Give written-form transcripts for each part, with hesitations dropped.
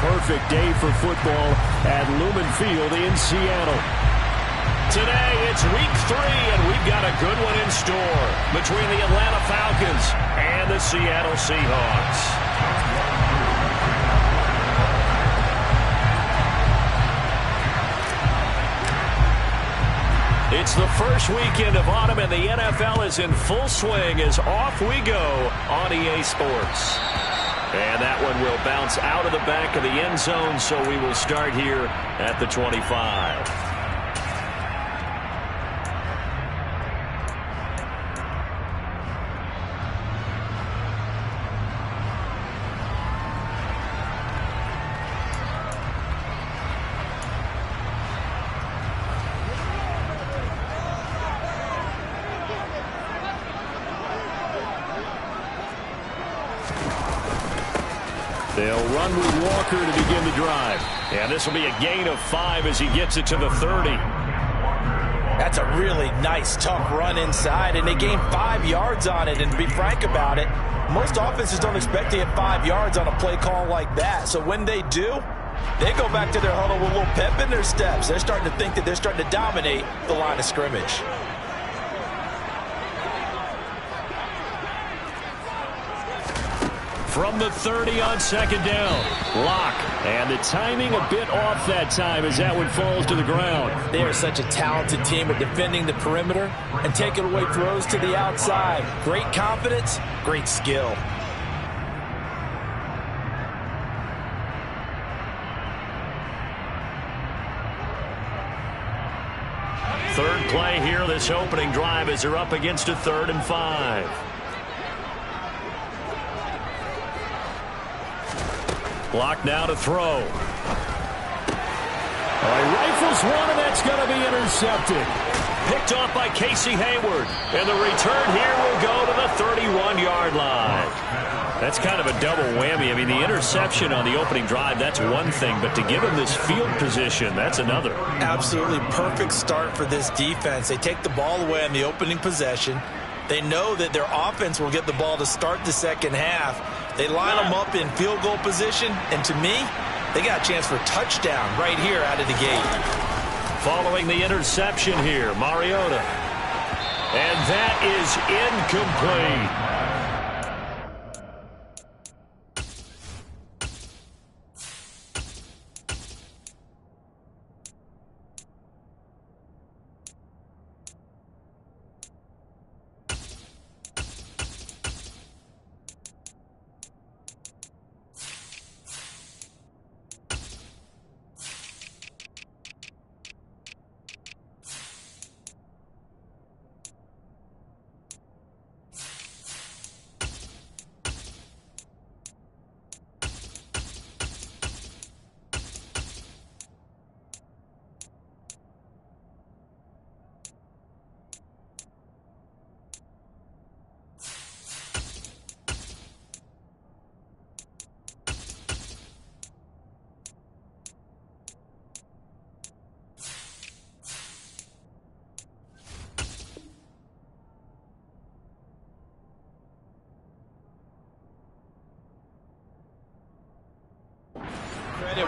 perfect day for football at Lumen Field in Seattle. Today, it's week 3, and we've got a good one in store between the Atlanta Falcons and the Seattle Seahawks. It's the first weekend of autumn, and the NFL is in full swing as off we go on EA Sports. And that one will bounce out of the back of the end zone, so we will start here at the 25. They'll run with Walker to begin the drive. And this will be a gain of 5 as he gets it to the 30. That's a really nice, tough run inside, and they gained 5 yards on it. And to be frank about it, most offenses don't expect to get 5 yards on a play call like that. So when they do, they go back to their huddle with a little pep in their steps. They're starting to think that they're starting to dominate the line of scrimmage. From the 30 on second down. Lock. And the timing a bit off that time as that one falls to the ground. They are such a talented team at defending the perimeter and taking away throws to the outside. Great confidence, great skill. Third play here, this opening drive as they're up against a 3rd and 5. Block now to throw. All right, rifles one, and that's going to be intercepted. Picked off by Casey Hayward. And the return here will go to the 31-yard line. That's kind of a double whammy. I mean, the interception on the opening drive, that's one thing. But to give him this field position, that's another. Absolutely perfect start for this defense. They take the ball away on the opening possession. They know that their offense will get the ball to start the second half. They line them up in field goal position, and to me, they got a chance for a touchdown right here out of the gate. Following the interception here, Mariota. And that is incomplete.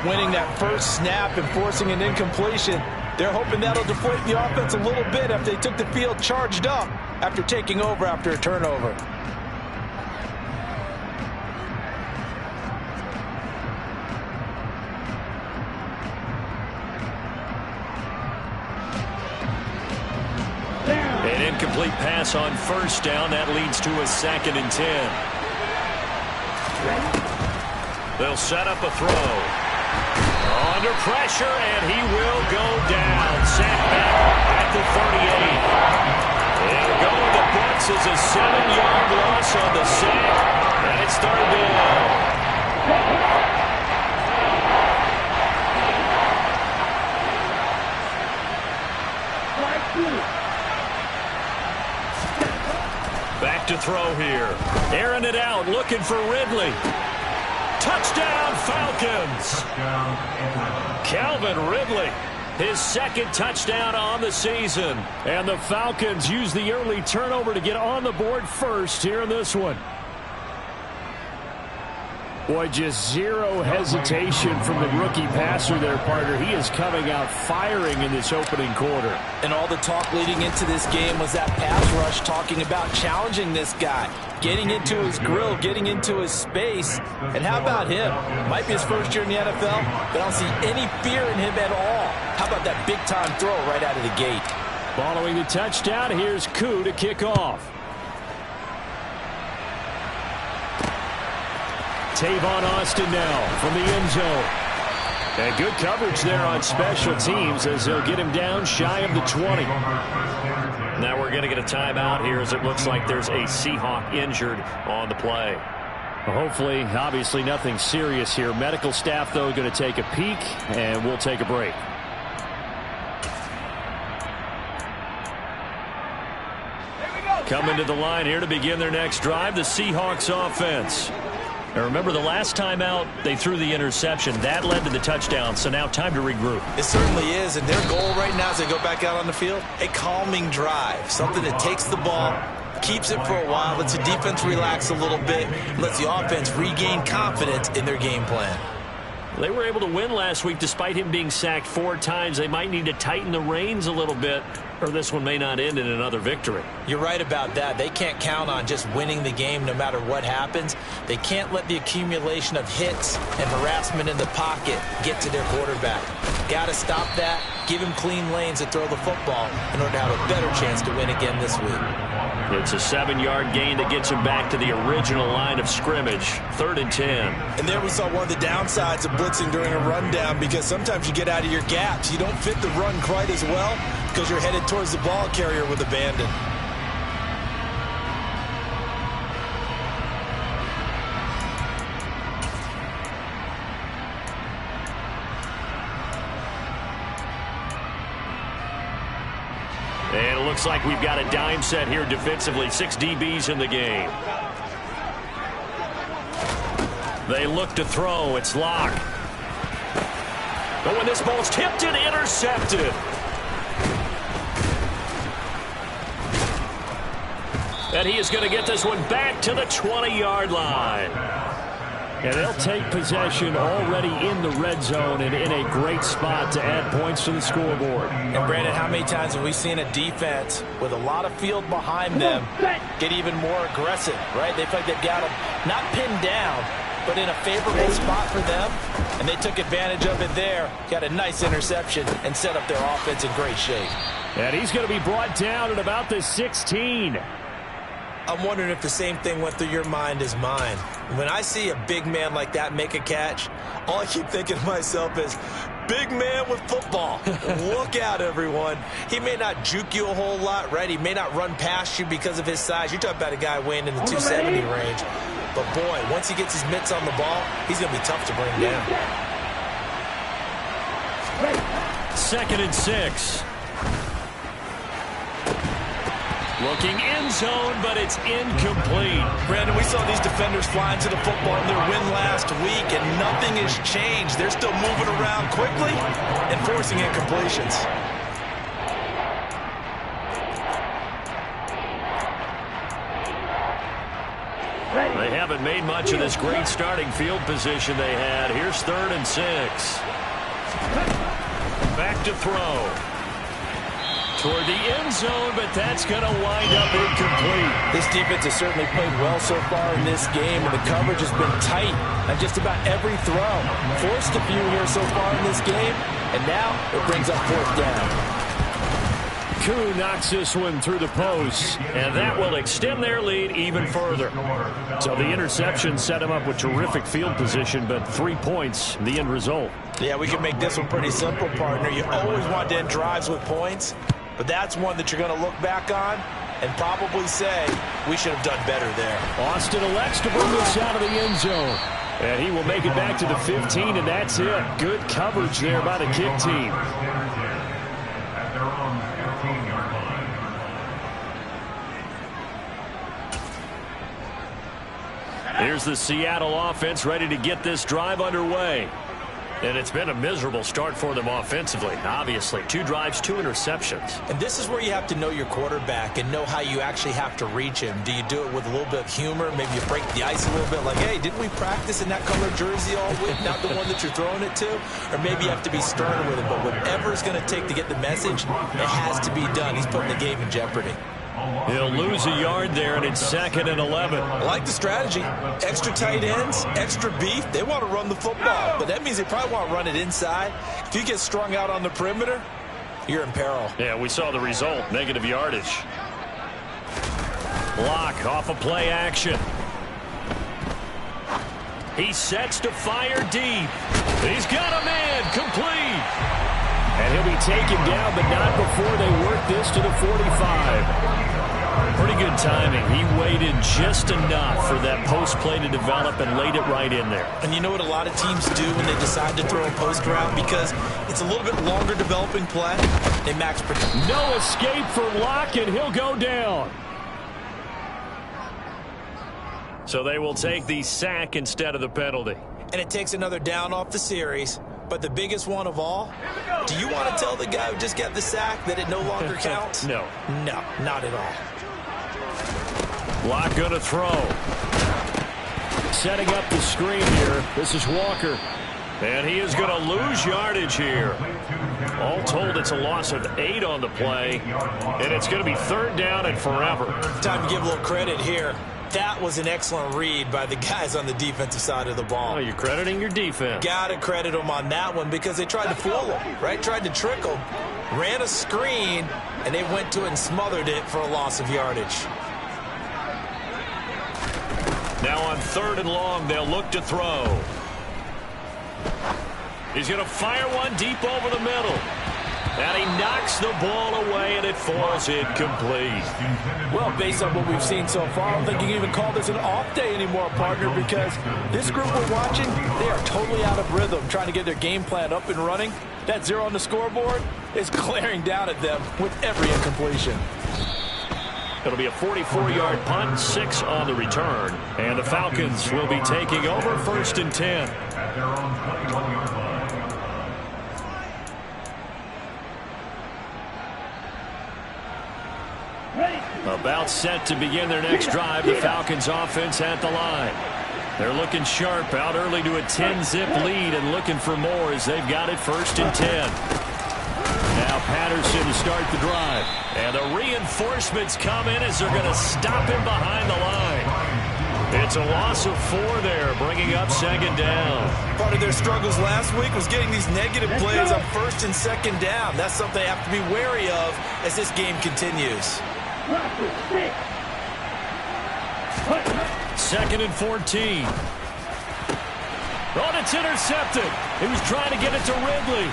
Winning that first snap and forcing an incompletion. They're hoping that'll deflate the offense a little bit if they took the field charged up after taking over after a turnover. An incomplete pass on first down. That leads to a 2nd and 10. They'll set up a throw. Under pressure, and he will go down. Sacked back at the 38. It'll go in the books as a 7-yard loss on the sack, and it's 3rd down. Back to throw here. Airing it out, looking for Ridley. Touchdown, Falcons! Calvin Ridley, his 2nd touchdown on the season. And the Falcons use the early turnover to get on the board first here in this one. Boy, just zero hesitation from the rookie passer there, partner. He is coming out firing in this opening quarter. And all the talk leading into this game was that pass rush talking about challenging this guy, getting into his grill, getting into his space. And how about him? Might be his first year in the NFL, but I don't see any fear in him at all. How about that big-time throw right out of the gate? Following the touchdown, here's Koo to kick off. Tavon Austin now from the end zone. And good coverage there on special teams as they'll get him down shy of the 20. Now we're going to get a timeout here as it looks like there's a Seahawk injured on the play. Well, hopefully, obviously nothing serious here. Medical staff, though, going to take a peek, and we'll take a break. Coming to the line here to begin their next drive, the Seahawks offense. Now remember, the last time out, they threw the interception. That led to the touchdown, so now time to regroup. It certainly is, and their goal right now as they go back out on the field, a calming drive, something that takes the ball, keeps it for a while, lets the defense relax a little bit, lets the offense regain confidence in their game plan. They were able to win last week despite him being sacked 4 times. They might need to tighten the reins a little bit, or this one may not end in another victory. You're right about that. They can't count on just winning the game no matter what happens. They can't let the accumulation of hits and harassment in the pocket get to their quarterback. Got to stop that, give him clean lanes to throw the football in order to have a better chance to win again this week. It's a 7-yard gain that gets him back to the original line of scrimmage, 3rd and 10. And there we saw one of the downsides of blitzing during a rundown, because sometimes you get out of your gaps. You don't fit the run quite as well because you're headed towards the ball carrier with abandon. And it looks like we've got a dime set here defensively. 6 DBs in the game. They look to throw. It's Locke. But when this ball's tipped and intercepted. And he is going to get this one back to the 20-yard line. And they'll take possession already in the red zone and in a great spot to add points to the scoreboard. And Brandon, how many times have we seen a defense with a lot of field behind them get even more aggressive, right? They feel like they've got them not pinned down, but in a favorable spot for them, and they took advantage of it there, got a nice interception, and set up their offense in great shape. And he's going to be brought down at about the 16. I'm wondering if the same thing went through your mind as mine. When I see a big man like that make a catch, all I keep thinking to myself is, big man with football. Look out, everyone. He may not juke you a whole lot, right? He may not run past you because of his size. You're talking about a guy weighing in the 270 range. But, boy, once he gets his mitts on the ball, he's going to be tough to bring down. 2nd and 6. Looking end zone, but it's incomplete. Brandon, we saw these defenders flying to the football in their win last week, and nothing has changed. They're still moving around quickly and forcing incompletions. They haven't made much of this great starting field position they had. Here's 3rd and 6. Back to throw. Toward the end zone, but that's going to wind up incomplete. This defense has certainly played well so far in this game, and the coverage has been tight on just about every throw. Forced a few here so far in this game, and now it brings up 4th down. Koo knocks this one through the post, and that will extend their lead even further. So the interception set him up with terrific field position, but 3 points, the end result. Yeah, we can make this one pretty simple, partner. You always want to end drives with points, but that's one that you're going to look back on and probably say, we should have done better there. Austin elects to bring this out of the end zone. And he will make it back to the 15, and that's it. Good coverage there by the kick team. Here's the Seattle offense ready to get this drive underway. And it's been a miserable start for them offensively, obviously. 2 drives, 2 interceptions. And this is where you have to know your quarterback and know how you actually have to reach him. Do you do it with a little bit of humor? Maybe you break the ice a little bit like, hey, didn't we practice in that color jersey all week? Not the one that you're throwing it to? Or maybe you have to be stern with him. But whatever it's going to take to get the message, it has to be done. He's putting the game in jeopardy. He'll lose a yard there, and it's 2nd and 11. I like the strategy. Extra tight ends, extra beef. They want to run the football, but that means they probably want to run it inside. If you get strung out on the perimeter, you're in peril. Yeah, we saw the result, negative yardage. Block off of play action. He sets to fire deep. He's got a man, complete. And he'll be taken down, but not before they work this to the 45. Pretty good timing. He waited just enough for that post play to develop and laid it right in there. And you know what a lot of teams do when they decide to throw a post route? Because it's a little bit longer developing play. They max protect. No escape for Locke, and he'll go down. So they will take the sack instead of the penalty. And it takes another down off the series. But the biggest one of all, do you want to tell the guy who just got the sack that it no longer counts? No. No, not at all. Locke going to throw. Setting up the screen here. This is Walker. And he is going to lose yardage here. All told, it's a loss of 8 on the play. And it's going to be 3rd down and forever. Time to give a little credit here. That was an excellent read by the guys on the defensive side of the ball. Oh, you're crediting your defense. Got to credit them on that one because they tried to fool them, right? Tried to trick them. Ran a screen, and they went to it and smothered it for a loss of yardage. Now on 3rd and long, they'll look to throw. He's going to fire one deep over the middle. And he knocks the ball away, and it falls incomplete. Well, based on what we've seen so far, I don't think you can even call this an off day anymore, partner, because this group we're watching, they are totally out of rhythm, trying to get their game plan up and running. That 0 on the scoreboard is glaring down at them with every incompletion. It'll be a 44-yard punt, 6 on the return. And the Falcons will be taking over 1st and 10. About set to begin their next drive. The Falcons offense at the line. They're looking sharp, out early to a 10-zip lead and looking for more as they've got it 1st and 10. Now Patterson to start the drive. And the reinforcements come in as they're going to stop him behind the line. It's a loss of 4 there, bringing up 2nd down. Part of their struggles last week was getting these negative plays on 1st and 2nd down. That's something they have to be wary of as this game continues. 2nd and 14. Oh, and it's intercepted. He was trying to get it to Ridley.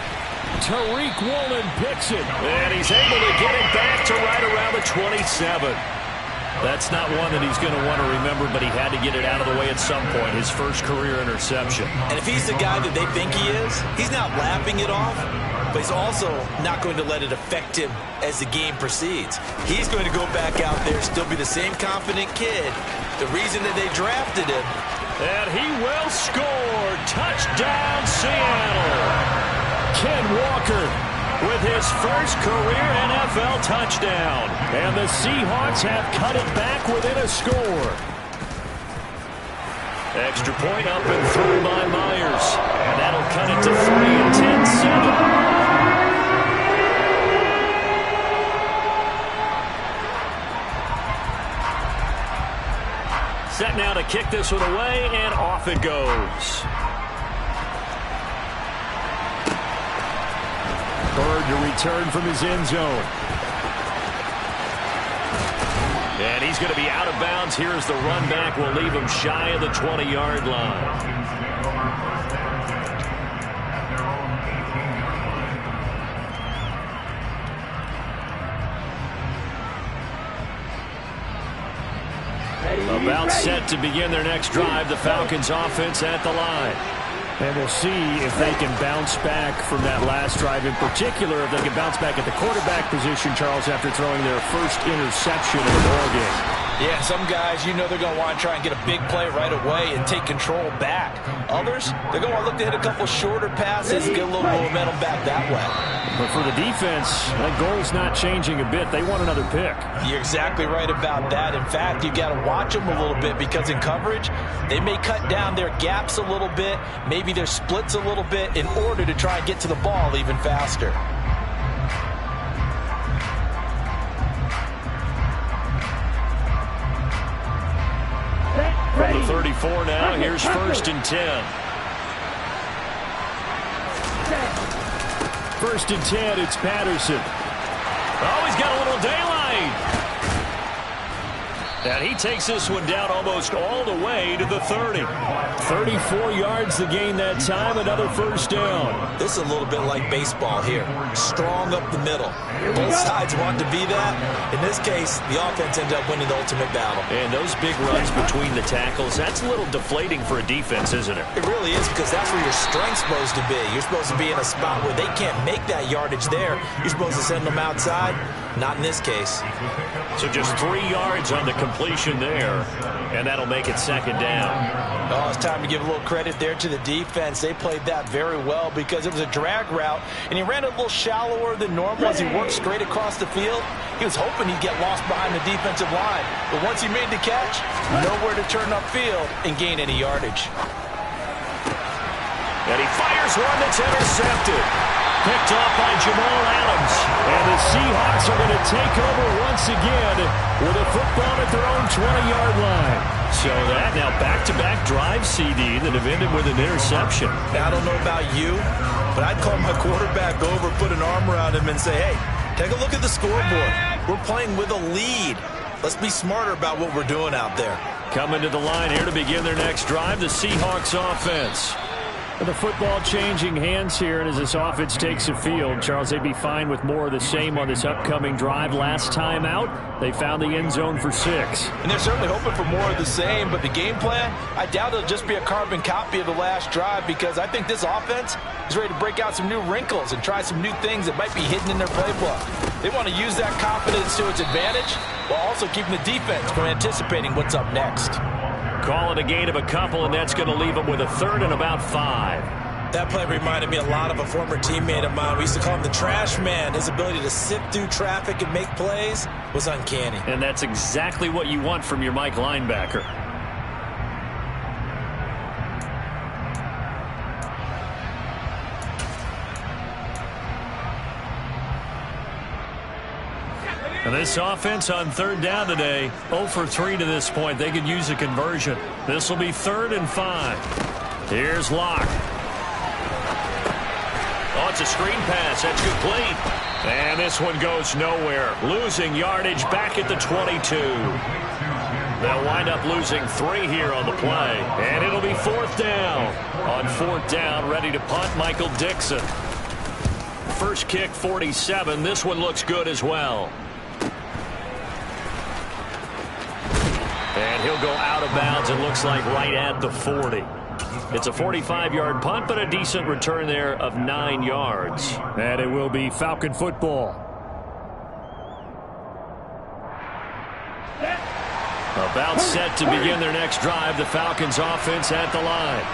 Tariq Woolen picks it. And he's able to get it back to right around the 27. That's not one that he's going to want to remember, but he had to get it out of the way at some point. His first career interception. And if he's the guy that they think he is, he's not laughing it off, but he's also not going to let it affect him as the game proceeds. He's going to go back out there, still be the same confident kid. The reason that they drafted him. And he will score. Touchdown, Seattle. Ken Walker with his first career NFL touchdown. And the Seahawks have cut it back within a score. Extra point up and through by Myers. And that'll cut it to 3 and 10-7. Set now to kick this one away, and off it goes. Bird to return from his end zone. And he's going to be out of bounds. Here's the run back. Will leave him shy of the 20-yard line. About set to begin their next drive. The Falcons offense at the line. And we'll see if they can bounce back from that last drive. In particular, if they can bounce back at the quarterback position, Charles, after throwing their first interception of the ballgame. Yeah, some guys, you know they're going to want to try and get a big play right away and take control back. Others, they're going to look to hit a couple shorter passes and get a little momentum back that way. But for the defense, that goal's not changing a bit. They want another pick. You're exactly right about that. In fact, you got to watch them a little bit because in coverage, they may cut down their gaps a little bit, maybe their splits a little bit in order to try and get to the ball even faster. From the 34 now, here's 1st and 10. 1st and 10, it's Patterson. Oh, he's got a little daylight. And he takes this one down almost all the way to the 30. 34 yards to gain that time, another 1st down. This is a little bit like baseball here. Strong up the middle. Both sides want to be that. In this case, the offense ended up winning the ultimate battle. And those big runs between the tackles, that's a little deflating for a defense, isn't it? It really is, because that's where your strength's supposed to be. You're supposed to be in a spot where they can't make that yardage there. You're supposed to send them outside. Not in this case. So just 3 yards on the completion there, and that'll make it 2nd down. Oh, it's time to give a little credit there to the defense. They played that very well because it was a drag route, and he ran a little shallower than normal as he worked straight across the field. He was hoping he'd get lost behind the defensive line, but once he made the catch, nowhere to turn upfield and gain any yardage. And he fires one that's intercepted. Picked off by Jamal Adams. And the Seahawks are going to take over once again with a football at their own 20-yard line. So that now back-to-back drive, CD, that have ended with an interception. Now, I don't know about you, but I'd call my quarterback over, put an arm around him, and say, hey, take a look at the scoreboard. We're playing with a lead. Let's be smarter about what we're doing out there. Coming to the line here to begin their next drive, the Seahawks offense. The football changing hands here, and as this offense takes the field, Charles, they'd be fine with more of the same on this upcoming drive. Last time out, they found the end zone for 6. And they're certainly hoping for more of the same, but the game plan, I doubt it'll just be a carbon copy of the last drive, because I think this offense is ready to break out some new wrinkles and try some new things that might be hidden in their playbook. They want to use that confidence to its advantage while also keeping the defense from anticipating what's up next. Call it a gain of a couple, and that's going to leave them with a 3rd and about 5. That play reminded me a lot of a former teammate of mine. We used to call him the trash man. His ability to sift through traffic and make plays was uncanny. And that's exactly what you want from your Mike linebacker. And this offense on 3rd down today, 0 for 3 to this point. They could use a conversion. This will be 3rd and 5. Here's Locke. Oh, it's a screen pass. That's complete. And this one goes nowhere. Losing yardage back at the 22. They'll wind up losing 3 here on the play. And it'll be 4th down. On 4th down, ready to punt, Michael Dixon. First kick, 47. This one looks good as well. And he'll go out of bounds, it looks like right at the 40. It's a 45-yard punt, but a decent return there of 9 yards. And it will be Falcon football. About set to begin their next drive, the Falcons offense at the line.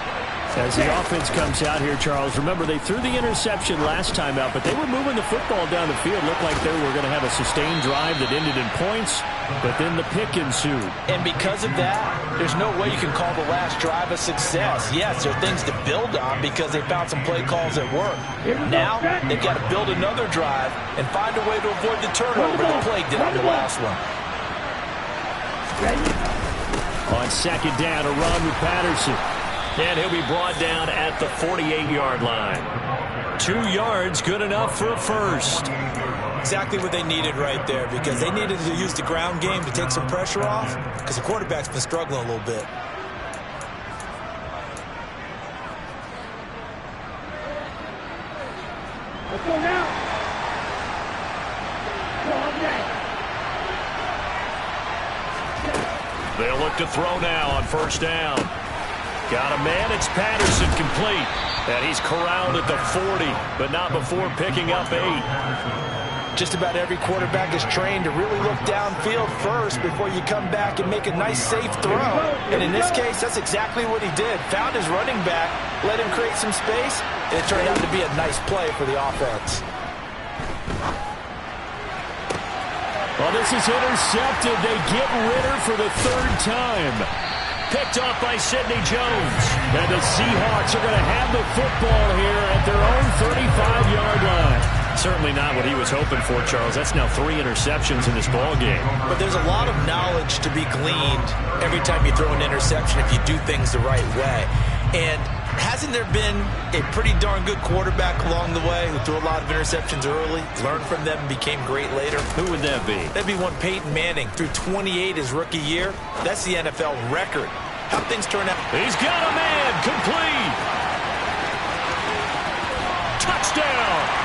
As the offense comes out here, Charles, remember they threw the interception last time out, but they were moving the football down the field. Looked like they were going to have a sustained drive that ended in points, but then the pick ensued. And because of that, there's no way you can call the last drive a success. Yes, there are things to build on because they found some play calls that work. Now, they've got to build another drive and find a way to avoid the turnover that plagued it on the last one. On 2nd down, a run with Patterson. And he'll be brought down at the 48-yard line. 2 yards, good enough for a first. Exactly what they needed right there, because they needed to use the ground game to take some pressure off, because the quarterback's been struggling a little bit. Let's go now. They'll look to throw now on 1st down. Got a man, it's Patterson, complete. And he's corralled at the 40, but not before picking up 8. Just about every quarterback is trained to really look downfield first before you come back and make a nice, safe throw. And in this case, that's exactly what he did. Found his running back, let him create some space, and it turned out to be a nice play for the offense. Well, this is intercepted. They get Ritter for the third time. Picked off by Sidney Jones. And the Seahawks are going to have the football here at their own 35-yard line. Certainly not what he was hoping for, Charles. That's now 3 interceptions in this ball game. But there's a lot of knowledge to be gleaned every time you throw an interception if you do things the right way. And hasn't there been a pretty darn good quarterback along the way who threw a lot of interceptions early, learned from them, and became great later? Who would that be? That'd be one Peyton Manning. Threw 28 his rookie year. That's the NFL record. How things turn out. He's got a man. Complete. Touchdown.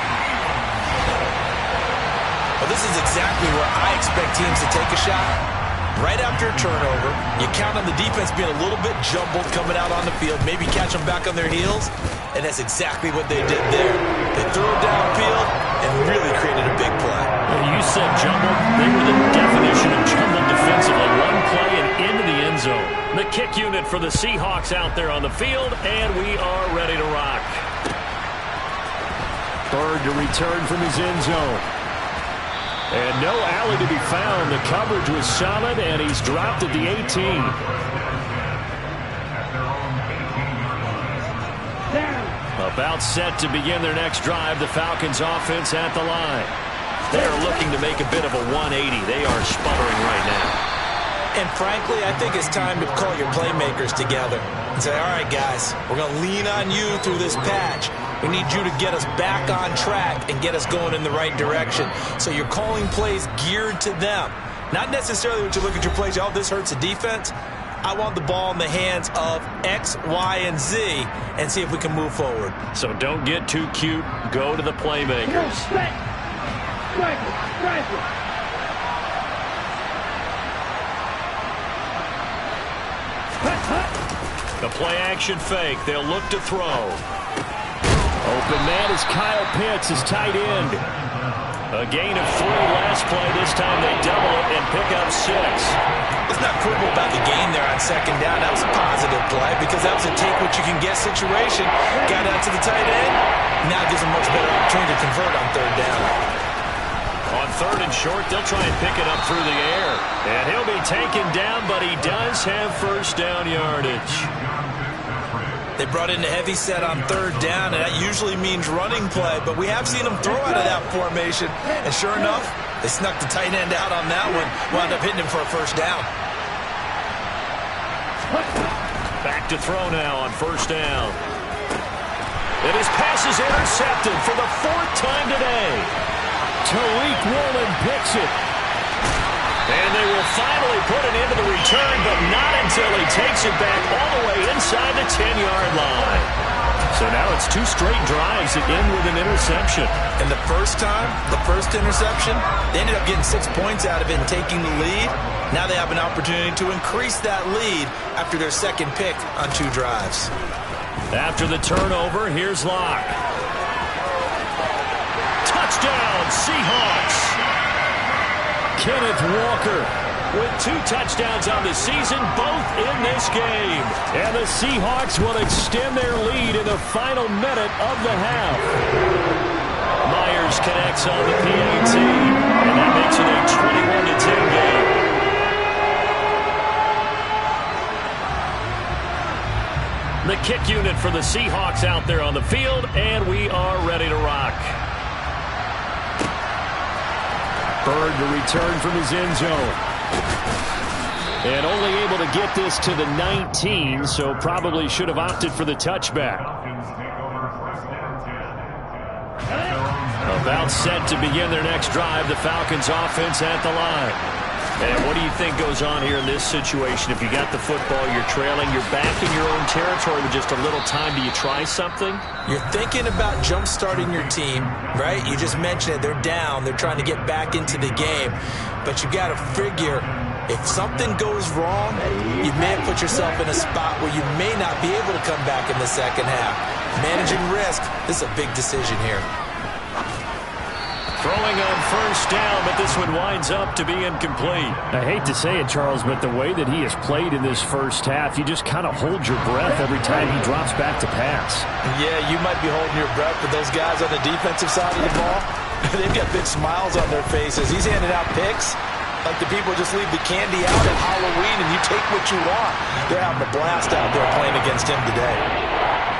Well, this is exactly where I expect teams to take a shot. Right after a turnover, you count on the defense being a little bit jumbled coming out on the field, maybe catch them back on their heels, and that's exactly what they did there. They threw it downfield and really created a big play. You said jumbled. They were the definition of jumbled defensively. One play and into the end zone. The kick unit for the Seahawks out there on the field, and we are ready to rock. Bird to return from his end zone. And no alley to be found. The coverage was solid, and he's dropped at the 18. About set to begin their next drive, the Falcons offense at the line. They're looking to make a bit of a 180. They are sputtering right now. And frankly, I think it's time to call your playmakers together and say, all right, guys, we're going to lean on you through this patch. We need you to get us back on track and get us going in the right direction. So you're calling plays geared to them. Not necessarily when you look at your plays, oh, this hurts the defense. I want the ball in the hands of X, Y, and Z and see if we can move forward. So don't get too cute. Go to the playmakers. The play-action fake. They'll look to throw. Open man is Kyle Pitts, his tight end. A gain of 3 last play. This time they double it and pick up 6. Let's not quibble about the gain there on second down. That was a positive play because that was a take-what-you-can-get situation. Got out to the tight end. Now gives a much better opportunity to convert on third down. On third and short, they'll try and pick it up through the air. And he'll be taken down, but he does have first down yardage. They brought in the heavy set on third down, and that usually means running play, but we have seen them throw out of that formation, and sure enough, they snuck the tight end out on that one, wound up hitting him for a first down. Back to throw now on first down. And his pass is intercepted for the 4th time today. Tariq Woolen picks it. And they will finally put it into the return, but not until he takes it back all the way inside the 10-yard line. So now it's 2 straight drives that end with an interception. And the first time, the first interception, they ended up getting 6 points out of it and taking the lead. Now they have an opportunity to increase that lead after their second pick on 2 drives. After the turnover, here's Locke. Touchdown, Seahawks! Kenneth Walker with 2 touchdowns on the season, both in this game. And the Seahawks will extend their lead in the final minute of the half. Myers connects on the PAT, and that makes it a 21-10 game. The kick unit for the Seahawks out there on the field, and we are ready to rock. Bird to return from his end zone. And only able to get this to the 19, so probably should have opted for the touchback. About set to begin their next drive, the Falcons offense at the line. And what do you think goes on here in this situation? If you got the football, you're trailing, you're back in your own territory with just a little time. Do you try something? You're thinking about jump-starting your team, right? You just mentioned it. They're down. They're trying to get back into the game. But you got to figure, if something goes wrong, you may have put yourself in a spot where you may not be able to come back in the second half. Managing risk, this is a big decision here. Throw Throwing on first down, but this one winds up to be incomplete. I hate to say it, Charles, but the way that he has played in this first half, you just kind of hold your breath every time he drops back to pass. Yeah, you might be holding your breath, but those guys on the defensive side of the ball, they've got big smiles on their faces. He's handing out picks like the people just leave the candy out at Halloween and you take what you want. They're having a blast out there playing against him today.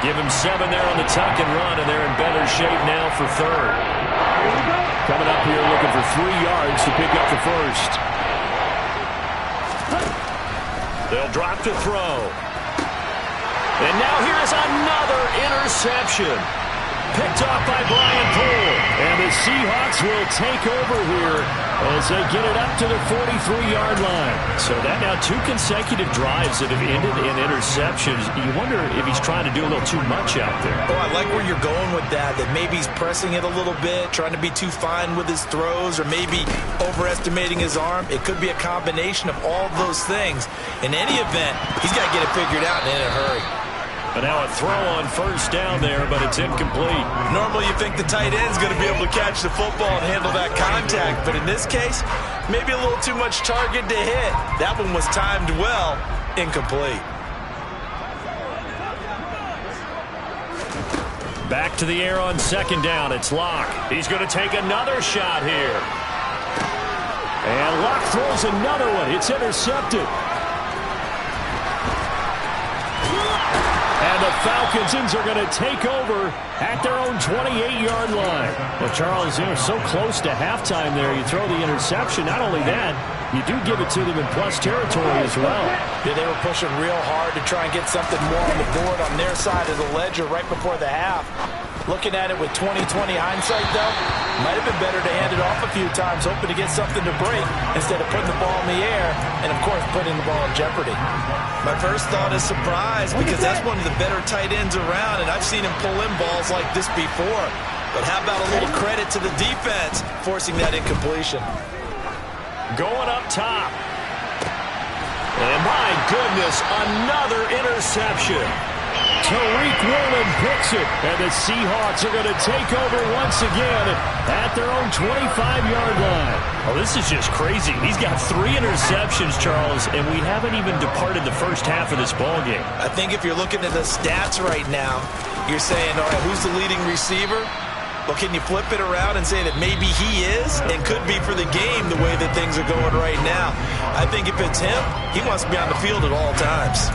Give him 7 there on the tuck and run, and they're in better shape now for third. Coming up here looking for 3 yards to pick up the first. They'll drop to throw. And now here's another interception. Picked off by Brian Poole. And the Seahawks will take over here as they get it up to the 43-yard line. So that now 2 consecutive drives that have ended in interceptions. You wonder if he's trying to do a little too much out there. Oh, I like where you're going with that maybe he's pressing it a little bit, trying to be too fine with his throws, or maybe overestimating his arm. It could be a combination of all those things. In any event, he's got to get it figured out and in a hurry. But now a throw on first down there, but it's incomplete. Normally you think the tight end's going to be able to catch the football and handle that contact, but in this case, maybe a little too much target to hit. That one was timed well, incomplete. Back to the air on second down. It's Locke. He's going to take another shot here. And Locke throws another one. It's intercepted. And the Falcons are going to take over at their own 28-yard line. Well, Charles, so close to halftime there. You throw the interception. Not only that, you do give it to them in plus territory as well. Yeah, they were pushing real hard to try and get something more on the board on their side of the ledger right before the half. Looking at it with 20/20 hindsight, though, might have been better to hand it off a few times, hoping to get something to break instead of putting the ball in the air and, of course, putting the ball in jeopardy. My first thought is surprise, because that's one of the better tight ends around, and I've seen him pull in balls like this before. But how about a little credit to the defense forcing that incompletion? Going up top. And my goodness, another interception. Tariq Woolen picks it, and the Seahawks are going to take over once again at their own 25-yard line. Oh, this is just crazy. He's got 3 interceptions, Charles, and we haven't even departed the first half of this ballgame. I think if you're looking at the stats right now, you're saying, all right, who's the leading receiver? Well, can you flip it around and say that maybe he is and could be for the game the way that things are going right now? I think if it's him, he wants to be on the field at all times.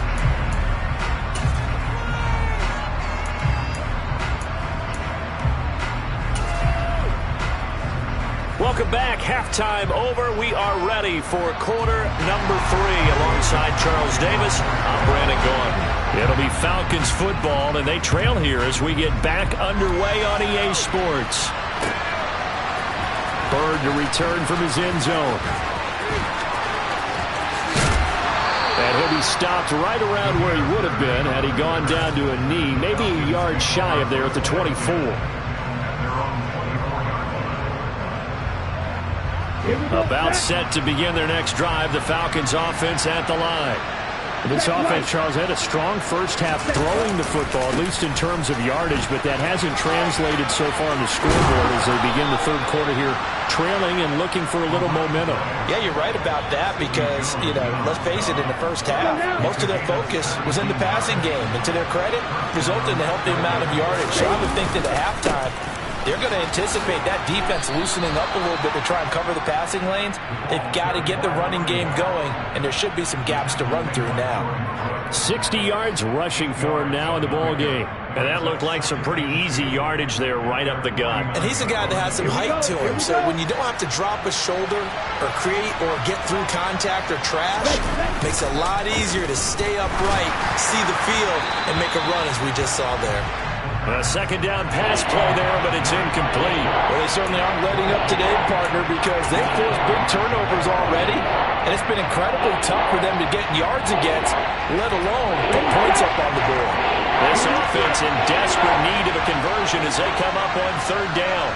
Welcome back. Halftime over. We are ready for quarter number 3. Alongside Charles Davis, I'm Brandon Gaudin. It'll be Falcons football, and they trail here as we get back underway on EA Sports. Bird to return from his end zone. And he'll be stopped right around where he would have been had he gone down to a knee, maybe a yard shy of there at the 24. About set to begin their next drive, the Falcons offense at the line. This offense, Charles, had a strong first half throwing the football, at least in terms of yardage, but that hasn't translated so far on the scoreboard as they begin the third quarter here, trailing and looking for a little momentum. Yeah, you're right about that because, let's face it, in the first half, most of their focus was in the passing game. And to their credit, resulted in a healthy amount of yardage. So I would think that at halftime, they're going to anticipate that defense loosening up a little bit to try and cover the passing lanes. They've got to get the running game going, and there should be some gaps to run through now. 60 yards rushing for him now in the ball game. And that looked like some pretty easy yardage there right up the gut. And he's a guy that has some height to him, so when you don't have to drop a shoulder or create or get through contact or trash, it makes it a lot easier to stay upright, see the field, and make a run as we just saw there. A second down pass play there, but it's incomplete. Well, they certainly aren't letting up today, partner, because they've forced big turnovers already, and it's been incredibly tough for them to get yards against, let alone put points up on the board. This offense in desperate need of a conversion as they come up on third down.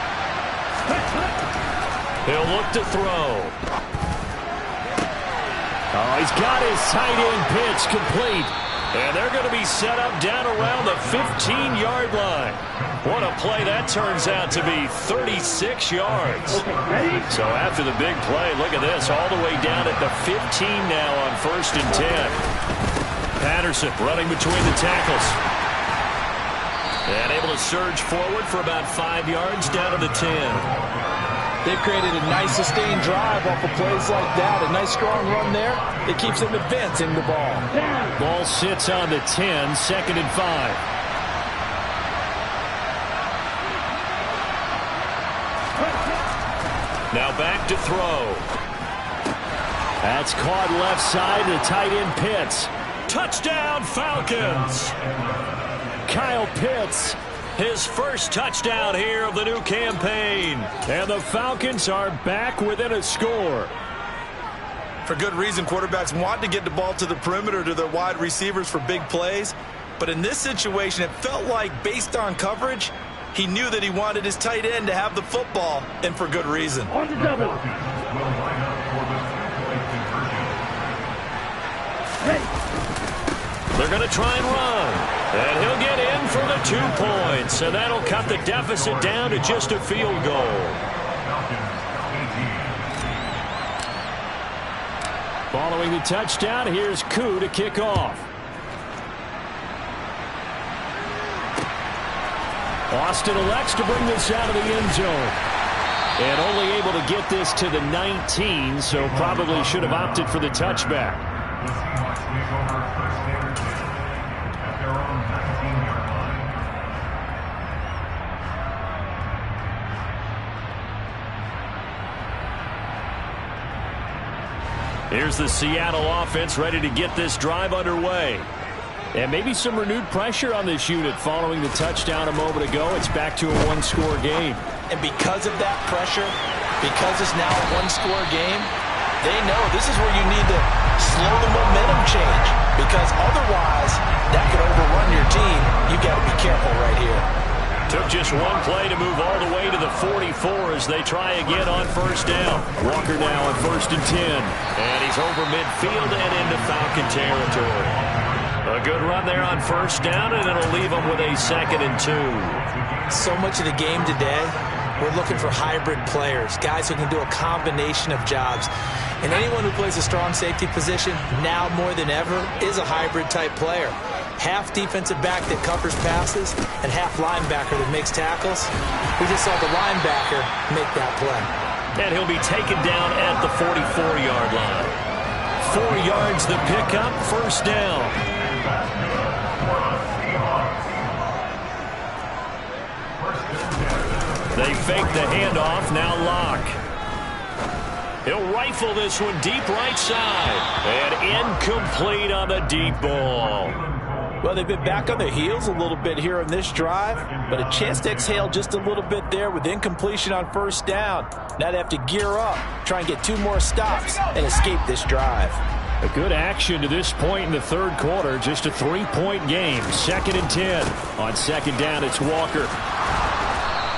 He'll look to throw. Oh, he's got his tight end pitch complete. And they're going to be set up down around the 15-yard line. What a play that turns out to be, 36 yards. So after the big play, look at this, all the way down at the 15 now on 1st and 10. Patterson running between the tackles. And able to surge forward for about 5 yards down to the 10. They've created a nice sustained drive off of plays like that. A nice strong run there. It keeps them advancing the ball. Ball sits on the 10, 2nd and 5. Now back to throw. That's caught left side. The tight end Pitts. Touchdown Falcons. Kyle Pitts, his first touchdown here of the new campaign. And the Falcons are back within a score. For good reason, quarterbacks want to get the ball to the perimeter to their wide receivers for big plays. But in this situation, it felt like, based on coverage, he knew that he wanted his tight end to have the football, and for good reason. On the double. They're going to try and run. And he'll get in for the 2 points. And that'll cut the deficit down to just a field goal. Following the touchdown, here's Koo to kick off. Austin elects to bring this out of the end zone. And only able to get this to the 19, so probably should have opted for the touchback. Here's the Seattle offense ready to get this drive underway. And maybe some renewed pressure on this unit following the touchdown a moment ago. It's back to a 1-score game. And because of that pressure, because it's now a 1-score game, they know this is where you need to slow the momentum change. Because otherwise, that could overrun your team. You've got to be careful right here. Took just one play to move all the way to the 44 as they try again on 1st down. Walker now on 1st and 10. And he's over midfield and into Falcon territory. A good run there on 1st down, and it'll leave them with a 2nd and 2. So much of the game today, we're looking for hybrid players, guys who can do a combination of jobs. And anyone who plays a strong safety position, now more than ever, is a hybrid-type player. Half defensive back that covers passes and half linebacker that makes tackles. We just saw the linebacker make that play. And he'll be taken down at the 44-yard line. 4 yards the pickup, 1st down. They fake the handoff, now Locke. He'll rifle this one deep right side. And incomplete on the deep ball. Well, they've been back on their heels a little bit here on this drive, but a chance to exhale just a little bit there with incompletion on 1st down. Now they have to gear up, try and get 2 more stops, and escape this drive. A good action to this point in the 3rd quarter. Just a 3-point game. 2nd and 10. On 2nd down, it's Walker.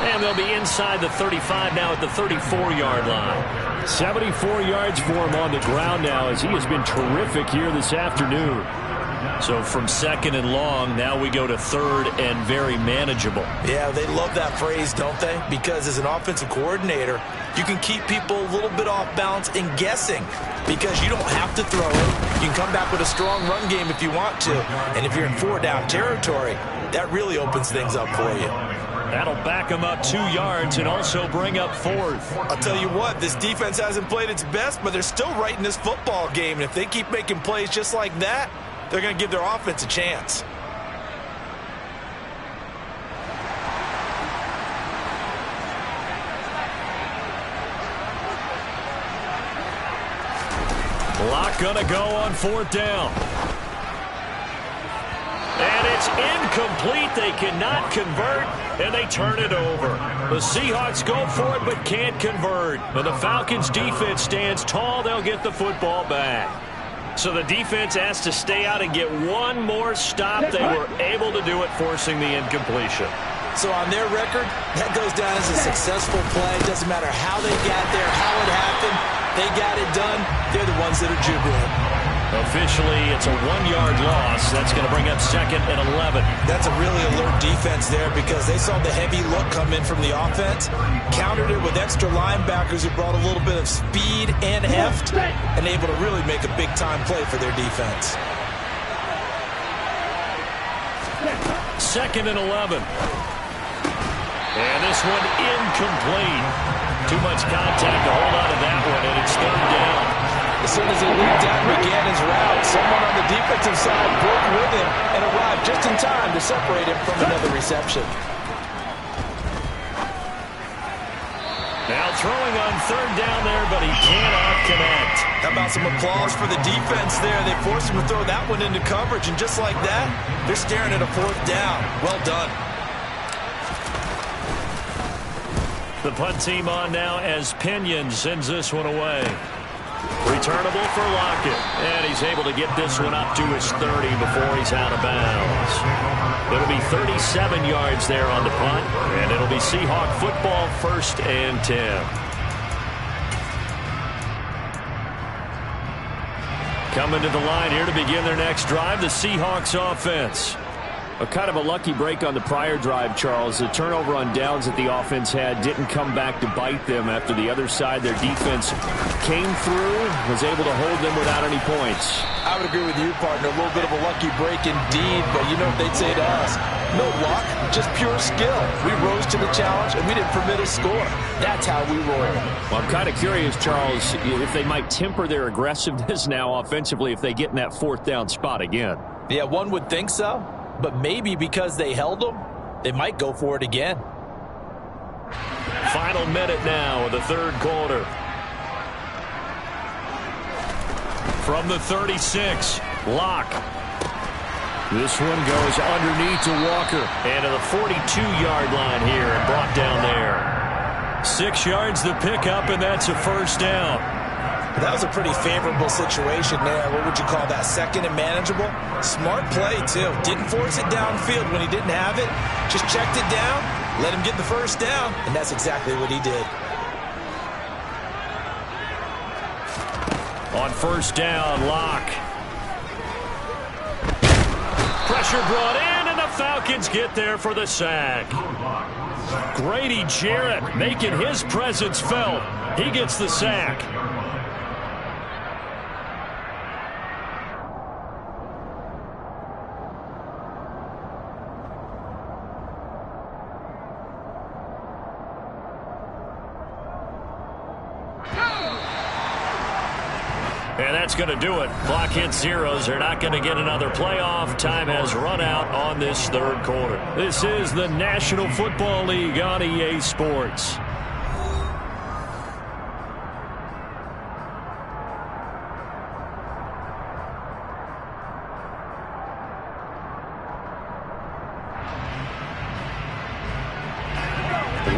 And they'll be inside the 35 now at the 34-yard line. 74 yards for him on the ground now as he has been terrific here this afternoon. So from 2nd and long, now we go to 3rd and very manageable. Yeah, they love that phrase, don't they? Because as an offensive coordinator, you can keep people a little bit off balance and guessing because you don't have to throw it. You can come back with a strong run game if you want to. And if you're in 4-down territory, that really opens things up for you. That'll back them up 2 yards and also bring up 4th. I'll tell you what, this defense hasn't played its best, but they're still right in this football game. And if they keep making plays just like that, they're going to give their offense a chance. Locke going to go on 4th down. And it's incomplete. They cannot convert, and they turn it over. The Seahawks go for it but can't convert. But the Falcons' defense stands tall. They'll get the football back. So the defense has to stay out and get one more stop. They were able to do it, forcing the incompletion. So on their record, that goes down as a successful play. Doesn't matter how they got there, how it happened. They got it done. They're the ones that are jubilant. Officially, it's a 1-yard loss. That's going to bring up 2nd and 11. That's a really alert defense there because they saw the heavy look come in from the offense, countered it with extra linebackers who brought a little bit of speed and heft, and able to really make a big-time play for their defense. 2nd and 11. And this one incomplete. Too much contact to hold on to that one, and it's 3rd down. As soon as he leaped out and began his route, someone on the defensive side broke with him and arrived just in time to separate him from another reception. Now throwing on 3rd down there, but he cannot connect. How about some applause for the defense there? They forced him to throw that one into coverage, and just like that, they're staring at a 4th down. Well done. The punt team on now as Pinion sends this one away. Returnable for Lockett, and he's able to get this one up to his 30 before he's out of bounds. It'll be 37 yards there on the punt, and it'll be Seahawk football 1st and 10. Coming to the line here to begin their next drive, the Seahawks offense. A kind of a lucky break on the prior drive, Charles. The turnover on downs that the offense had didn't come back to bite them after the other side. Their defense came through, was able to hold them without any points. I would agree with you, partner. A little bit of a lucky break indeed, but you know what they'd say to us. No luck, just pure skill. We rose to the challenge, and we didn't permit a score. That's how we roll. Well, I'm kind of curious, Charles, if they might temper their aggressiveness now offensively if they get in that 4th down spot again. Yeah, one would think so. But maybe because they held them, they might go for it again. Final minute now of the 3rd quarter. From the 36, Locke. This one goes underneath to Walker. And to the 42-yard line here and brought down there. 6 yards to pick up, and that's a 1st down. That was a pretty favorable situation there. What would you call that? 2nd and manageable? Smart play, too. Didn't force it downfield when he didn't have it. Just checked it down, let him get the 1st down, and that's exactly what he did. On 1st down, Locke. Pressure brought in, and the Falcons get there for the sack. Grady Jarrett making his presence felt. He gets the sack. And that's going to do it. Clock hits zeros. They're not going to get another playoff. Time has run out on this 3rd quarter. This is the National Football League on EA Sports.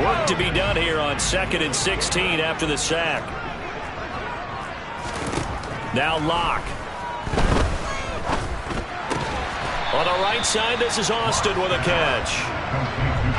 Work to be done here on 2nd and 16 after the sack. Now Locke. On the right side, this is Austin with a catch.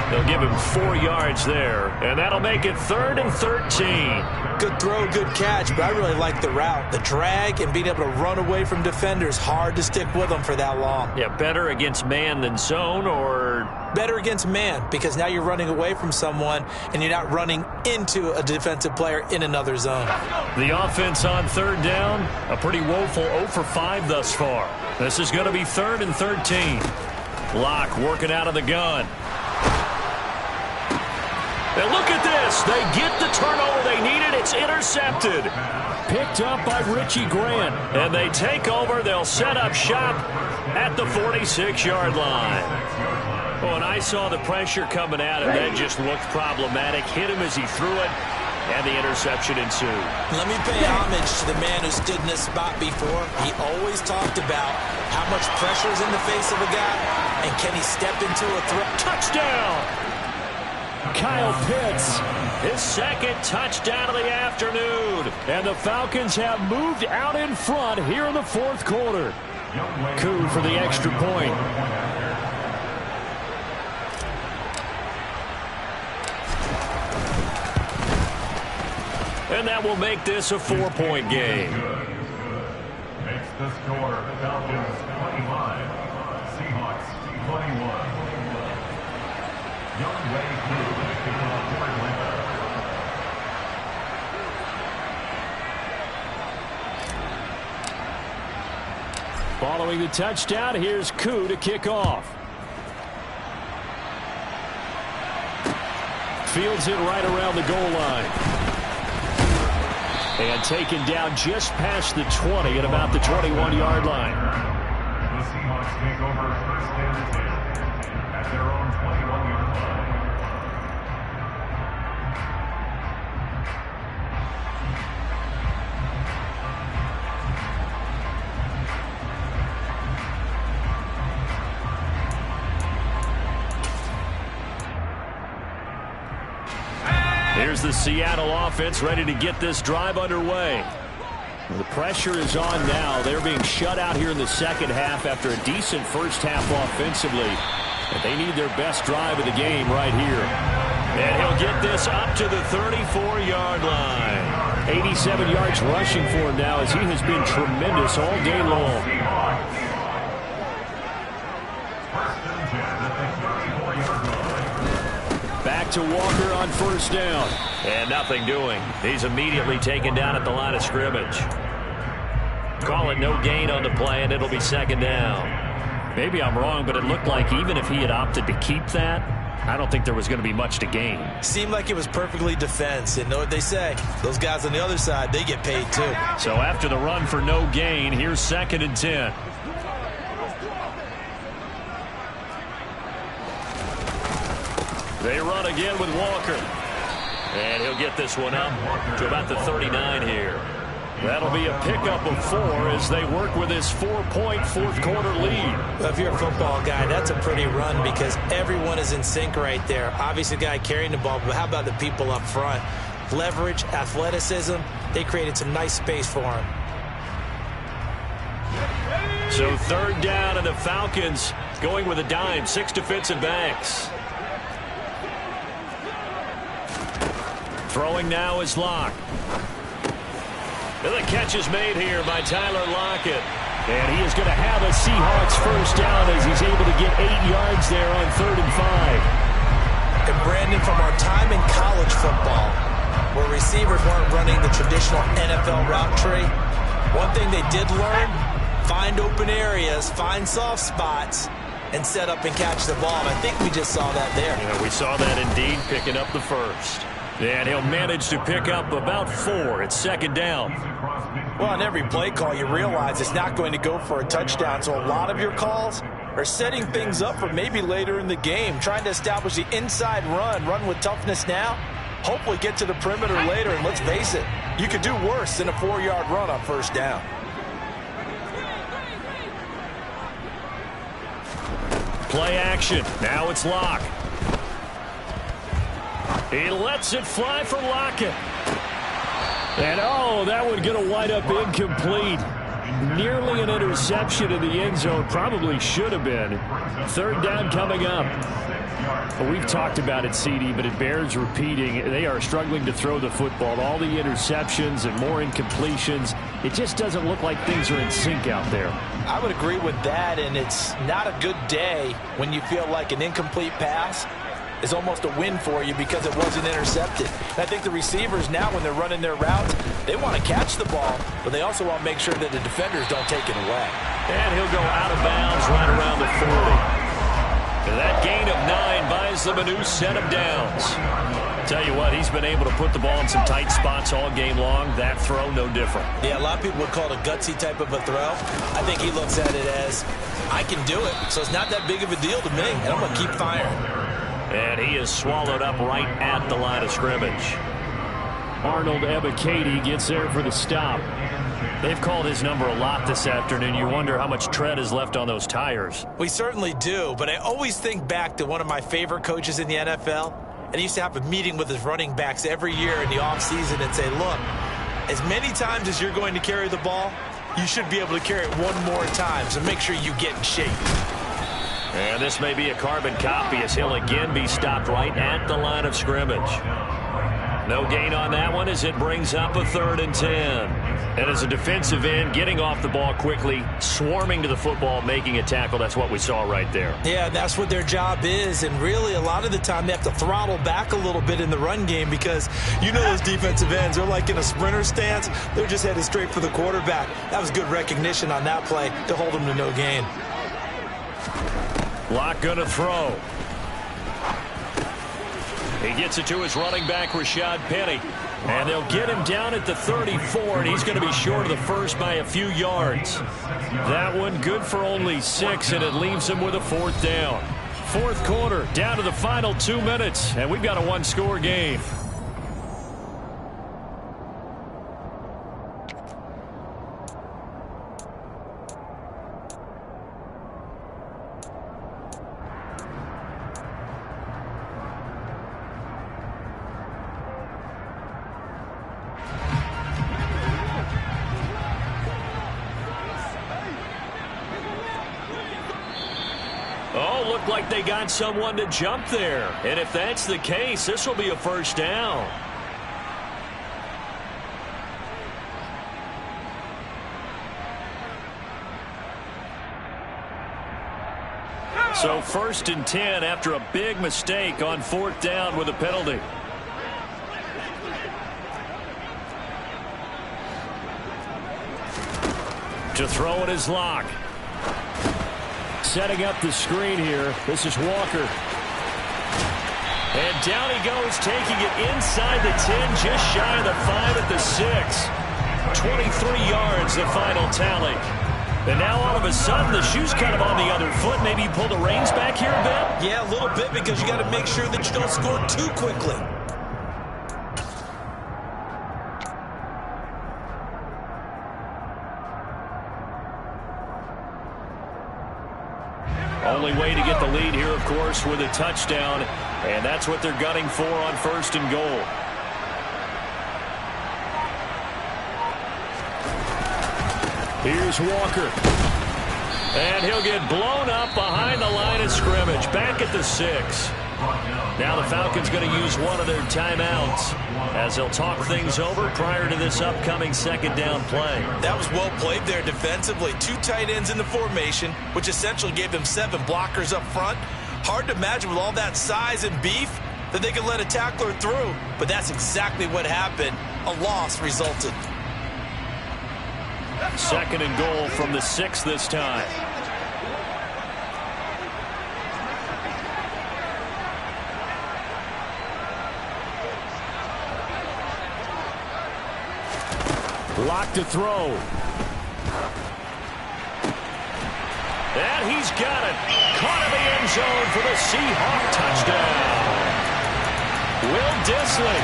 They'll give him 4 yards there, and that'll make it 3rd and 13. Good throw, good catch, but I really like the route. The drag and being able to run away from defenders. Hard to stick with them for that long. Yeah, better against man than zone, or? Better against man, because now you're running away from someone, and you're not running into a defensive player in another zone. The offense on 3rd down, a pretty woeful 0 for 5 thus far. This is going to be 3rd and 13. Locke working out of the gun. And look at this. They get the turnover they needed. It's intercepted. Picked up by Richie Grant. And they take over. They'll set up shop at the 46-yard line. Oh, and I saw the pressure coming at him. That just looked problematic. Hit him as he threw it, and the interception ensued. Let me pay homage to the man who stood in this spot before. He always talked about how much pressure is in the face of a guy, and can he step into a throw. Touchdown! Kyle Pitts, his 2nd touchdown of the afternoon. And the Falcons have moved out in front here in the 4th quarter. Coup for the extra point. And that will make this a 4-point game. The score, Falcons 25, Seahawks 21. Young Wei Koo kicking off for Atlanta. Following the touchdown, here's Koo to kick off. Fields it right around the goal line. And taken down just past the 20 at about the 21-yard line. The Seahawks take over first and 10 at their own 21-yard line. Here's the Seattle offense ready to get this drive underway. The pressure is on now. They're being shut out here in the second half after a decent first half offensively. But they need their best drive of the game right here. And he'll get this up to the 34-yard line. 87 yards rushing for him now as he has been tremendous all day long. Back to Walker on first down. And nothing doing. He's immediately taken down at the line of scrimmage. Call it no gain on the play, and it'll be second down. Maybe I'm wrong, but it looked like even if he had opted to keep that, I don't think there was going to be much to gain. Seemed like it was perfectly defense. And know what they say? Those guys on the other side, they get paid too. So after the run for no gain, here's second and 10. They run again with Walker. And he'll get this one up to about the 39 here. That'll be a pickup of 4 as they work with his 4-point fourth-quarter lead. Well, if you're a football guy, that's a pretty run because everyone is in sync right there. Obviously, the guy carrying the ball, but how about the people up front? Leverage, athleticism, they created some nice space for him. So third down, and the Falcons going with a dime, 6 defensive backs. Throwing now is Locke. And the catch is made here by Tyler Lockett. And he is going to have a Seahawks first down as he's able to get 8 yards there on 3rd and 5. And Brandon, from our time in college football, where receivers weren't running the traditional NFL route tree, one thing they did learn, find open areas, find soft spots, and set up and catch the ball. And I think we just saw that there. Yeah, we saw that indeed, picking up the first. And he'll manage to pick up about 4. It's second down. Well, on every play call, you realize it's not going to go for a touchdown. So a lot of your calls are setting things up for maybe later in the game, trying to establish the inside run with toughness now, hopefully get to the perimeter later. And let's face it, you could do worse than a 4-yard run on first down. Play action. Now it's Locke. He lets it fly for Lockett. And, oh, that one going to wind up incomplete. Nearly an interception in the end zone. Probably should have been. Third down coming up. Well, we've talked about it, CD, but it bears repeating. They are struggling to throw the football. All the interceptions and more incompletions. It just doesn't look like things are in sync out there. I would agree with that, and it's not a good day when you feel like an incomplete pass is almost a win for you because it wasn't intercepted. And I think the receivers now, when they're running their routes, they want to catch the ball, but they also want to make sure that the defenders don't take it away. And he'll go out of bounds right around the 40. And that gain of 9 buys them a new set of downs. Tell you what, he's been able to put the ball in some tight spots all game long. That throw, no different. Yeah, a lot of people would call it a gutsy type of a throw. I think he looks at it as, I can do it, so it's not that big of a deal to me, and I'm going to keep firing. And he is swallowed up right at the line of scrimmage. Arnold Ebiketie gets there for the stop. They've called his number a lot this afternoon. You wonder how much tread is left on those tires. We certainly do, but I always think back to one of my favorite coaches in the NFL, and he used to have a meeting with his running backs every year in the offseason and say, look, as many times as you're going to carry the ball, you should be able to carry it one more time, so make sure you get in shape. And this may be a carbon copy as he'll again be stopped right at the line of scrimmage. No gain on that one as it brings up a 3rd and 10. And as a defensive end, getting off the ball quickly, swarming to the football, making a tackle, that's what we saw right there. Yeah, that's what their job is. And really, a lot of the time, they have to throttle back a little bit in the run game because you know those defensive ends, they're like in a sprinter stance. They're just headed straight for the quarterback. That was good recognition on that play to hold them to no gain. Locke going to throw. He gets it to his running back, Rashad Penny. And they'll get him down at the 34, and he's going to be short of the first by a few yards. That one good for only 6, and it leaves him with a 4th down. 4th quarter, down to the final 2 minutes, and we've got a 1-score game. Oh, looked like they got someone to jump there. And if that's the case, this will be a 1st down. So 1st and 10 after a big mistake on 4th down with a penalty. To throw it is Locke. Setting up the screen here. This is Walker. And down he goes, taking it inside the 10, just shy of the 5 at the 6. 23 yards, the final tally. And now all of a sudden, the shoe's kind of on the other foot. Maybe you pull the reins back here a bit? Yeah, a little bit, because you got to make sure that you don't score too quickly. Only way to get the lead here, of course, with a touchdown. And that's what they're gunning for on 1st and goal. Here's Walker. And he'll get blown up behind the line of scrimmage. Back at the 6. Now the Falcons going to use one of their timeouts as they'll talk things over prior to this upcoming 2nd down play. That was well played there defensively. 2 tight ends in the formation, which essentially gave them 7 blockers up front. Hard to imagine with all that size and beef that they could let a tackler through, but that's exactly what happened. A loss resulted. 2nd and goal from the 6 this time. Locke to throw. And he's got it. Caught in the end zone for the Seahawk touchdown. Will Dissly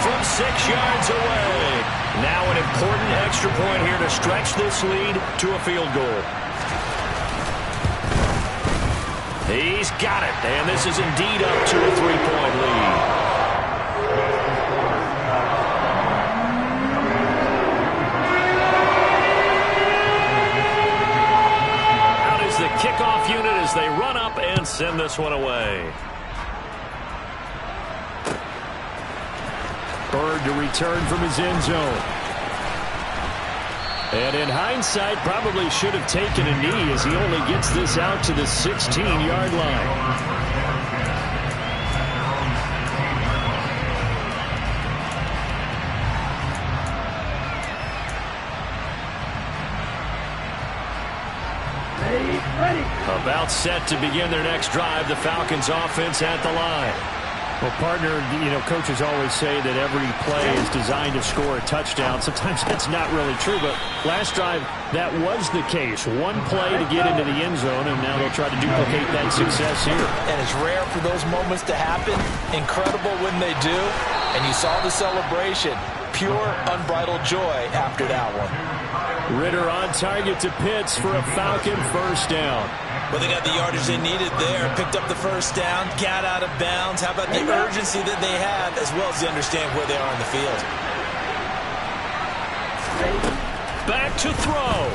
from 6 yards away. Now an important extra point here to stretch this lead to a field goal. He's got it. And this is indeed up to a 3-point lead. The kickoff unit as they run up and send this one away. Bird to return from his end zone. And in hindsight, probably should have taken a knee as he only gets this out to the 16-yard line. About set to begin their next drive. The Falcons offense at the line. Well, partner, coaches always say that every play is designed to score a touchdown. Sometimes that's not really true, but last drive, that was the case. One play to get into the end zone, and now they'll try to duplicate that success here. And it's rare for those moments to happen. Incredible when they do. And you saw the celebration. Pure, unbridled joy after that one. Ritter on target to Pitts for a Falcon 1st down. Well, they got the yardage they needed there. Picked up the 1st down, got out of bounds. How about the urgency that they have, as well as they understand where they are in the field. Back to throw.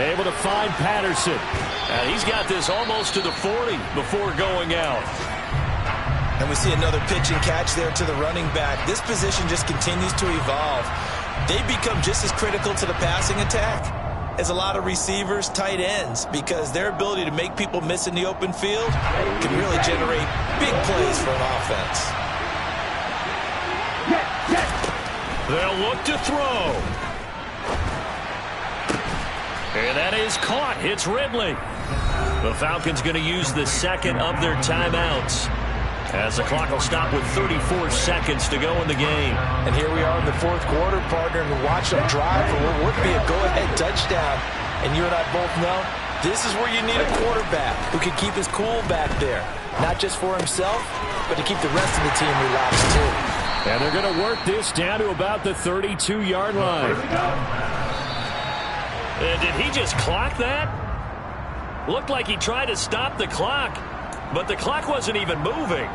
Able to find Patterson. And he's got this almost to the 40 before going out. And we see another pitch and catch there to the running back. This position just continues to evolve. They become just as critical to the passing attack as a lot of receivers, tight ends, because their ability to make people miss in the open field can really generate big plays for an offense. They'll look to throw. And that is caught. It's Ridley. The Falcons going to use the second of their timeouts, as the clock will stop with 34 seconds to go in the game. And here we are in the fourth quarter, partner, and watch them drive for what would be a go-ahead touchdown. And you and I both know this is where you need a quarterback who can keep his cool back there, not just for himself, but to keep the rest of the team relaxed too. And they're going to work this down to about the 32-yard line. Did he just clock that? Looked like he tried to stop the clock, but the clock wasn't even moving.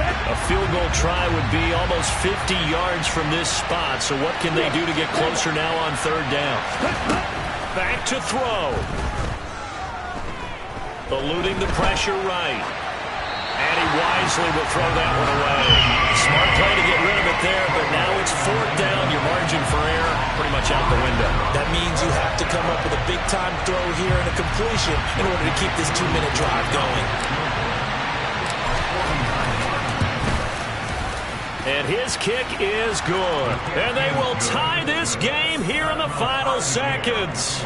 A field goal try would be almost 50 yards from this spot, so what can they do to get closer now on third down? Back to throw. Eluding the pressure right. And he wisely will throw that one away. Smart play to get rid of it there, but now it's fourth down. Your margin for error pretty much out the window. That means you have to come up with a big-time throw here and a completion in order to keep this 2-minute drive going. And his kick is good. And they will tie this game here in the final seconds.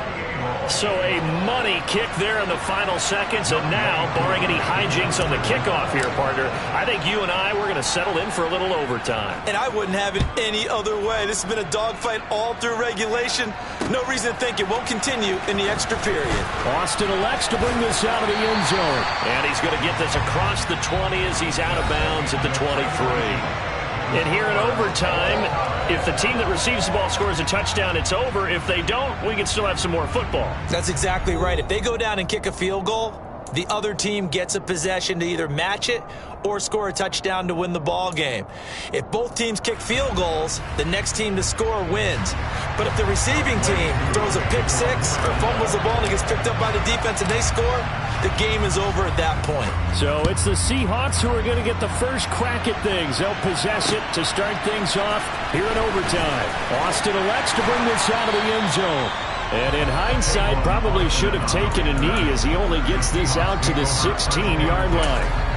So a money kick there in the final seconds. And now, barring any hijinks on the kickoff here, partner, I think you and I, we're going to settle in for a little overtime. And I wouldn't have it any other way. This has been a dogfight all through regulation. No reason to think it won't continue in the extra period. Austin elects to bring this out of the end zone. And he's going to get this across the 20 as he's out of bounds at the 23. And here in overtime, if the team that receives the ball scores a touchdown, it's over. If they don't, we can still have some more football. That's exactly right. If they go down and kick a field goal, the other team gets a possession to either match it or score a touchdown to win the ball game. If both teams kick field goals, the next team to score wins. But if the receiving team throws a pick six or fumbles the ball and it gets picked up by the defense and they score, the game is over at that point. So it's the Seahawks who are going to get the first crack at things. They'll possess it to start things off here in overtime. Austin elects to bring this out of the end zone. And in hindsight, probably should have taken a knee as he only gets this out to the 16-yard line.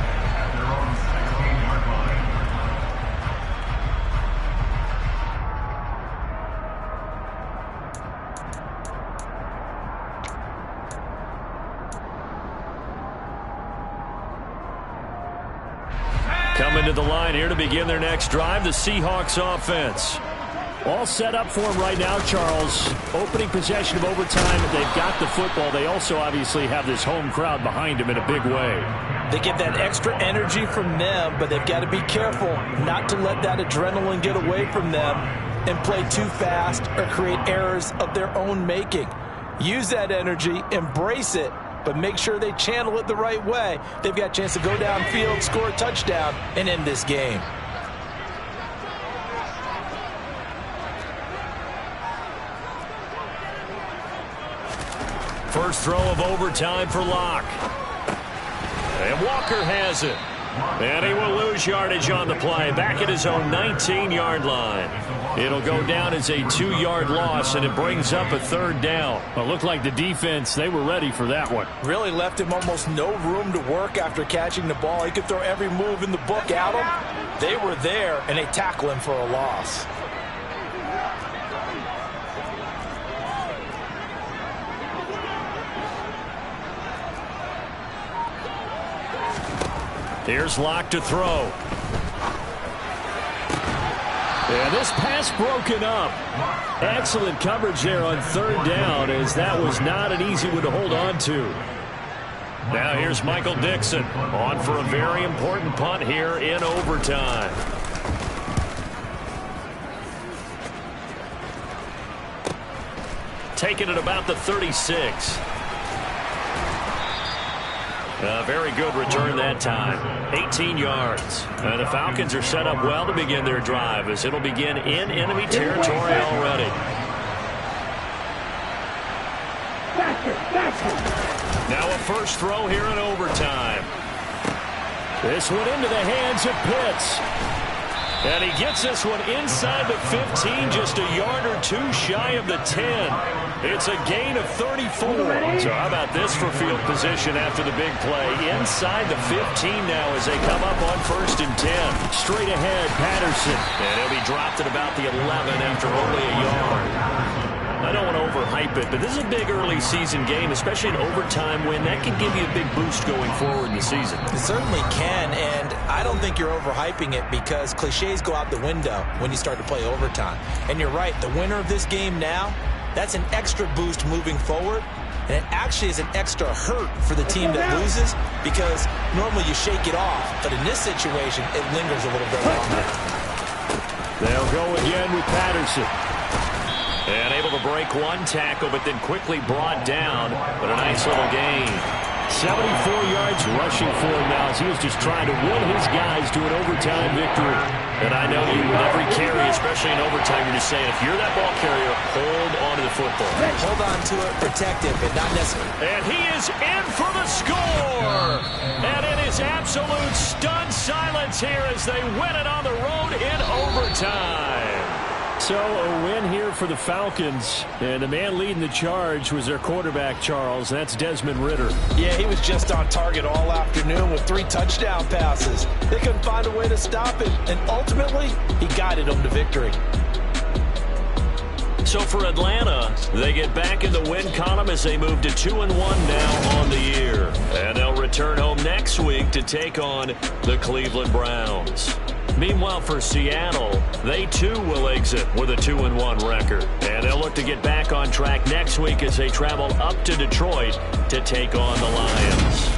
Coming to the line here to begin their next drive, the Seahawks offense. All set up for them right now, Charles. Opening possession of overtime. They've got the football. They also obviously have this home crowd behind them in a big way. They get that extra energy from them, but they've got to be careful not to let that adrenaline get away from them and play too fast or create errors of their own making. Use that energy, embrace it, but make sure they channel it the right way. They've got a chance to go downfield, score a touchdown, and end this game. First throw of overtime for Locke. And Walker has it. And he will lose yardage on the play. Back at his own 19-yard line. It'll go down as a 2-yard loss, and it brings up a third down. It looked like the defense, they were ready for that one. Really left him almost no room to work after catching the ball. He could throw every move in the book at him. They were there, and they tackle him for a loss. Here's Locke to throw. And this pass broken up. Excellent coverage there on third down, as that was not an easy one to hold on to. Now here's Michael Dixon on for a very important punt here in overtime. Taking it about the 36. A very good return that time. 18 yards. And the Falcons are set up well to begin their drive, as it'll begin in enemy territory already. Now a first throw here in overtime. This one into the hands of Pitts. And he gets this one inside the 15, just a yard or two shy of the 10. It's a gain of 34. So how about this for field position after the big play? Inside the 15 now as they come up on 1st and 10. Straight ahead, Patterson. And he'll be dropped at about the 11 after only a yard. I don't want to overhype it, but this is a big early season game, especially an overtime win. That can give you a big boost going forward in the season. It certainly can, and I don't think you're overhyping it because cliches go out the window when you start to play overtime. And you're right, the winner of this game now, that's an extra boost moving forward, and it actually is an extra hurt for the team that loses because normally you shake it off, but in this situation, it lingers a little bit longer. They'll go again with Patterson. And able to break one tackle, but then quickly brought down. But a nice little gain. 74 yards rushing for him now as he was just trying to will his guys to an overtime victory. And I know you, with every carry, especially in overtime, you're just saying, if you're that ball carrier, hold on to the football. Hold on to it, protect it, but not necessarily. And he is in for the score. And it is absolute stunned silence here as they win it on the road in overtime. So a win here for the Falcons, and the man leading the charge was their quarterback, Charles. That's Desmond Ridder. Yeah, he was just on target all afternoon with 3 touchdown passes. They couldn't find a way to stop him, and ultimately, he guided them to victory. So for Atlanta, they get back in the win column as they move to 2-1 now on the year. And they'll return home next week to take on the Cleveland Browns. Meanwhile, for Seattle, they too will exit with a 2-1 record. And they'll look to get back on track next week as they travel up to Detroit to take on the Lions.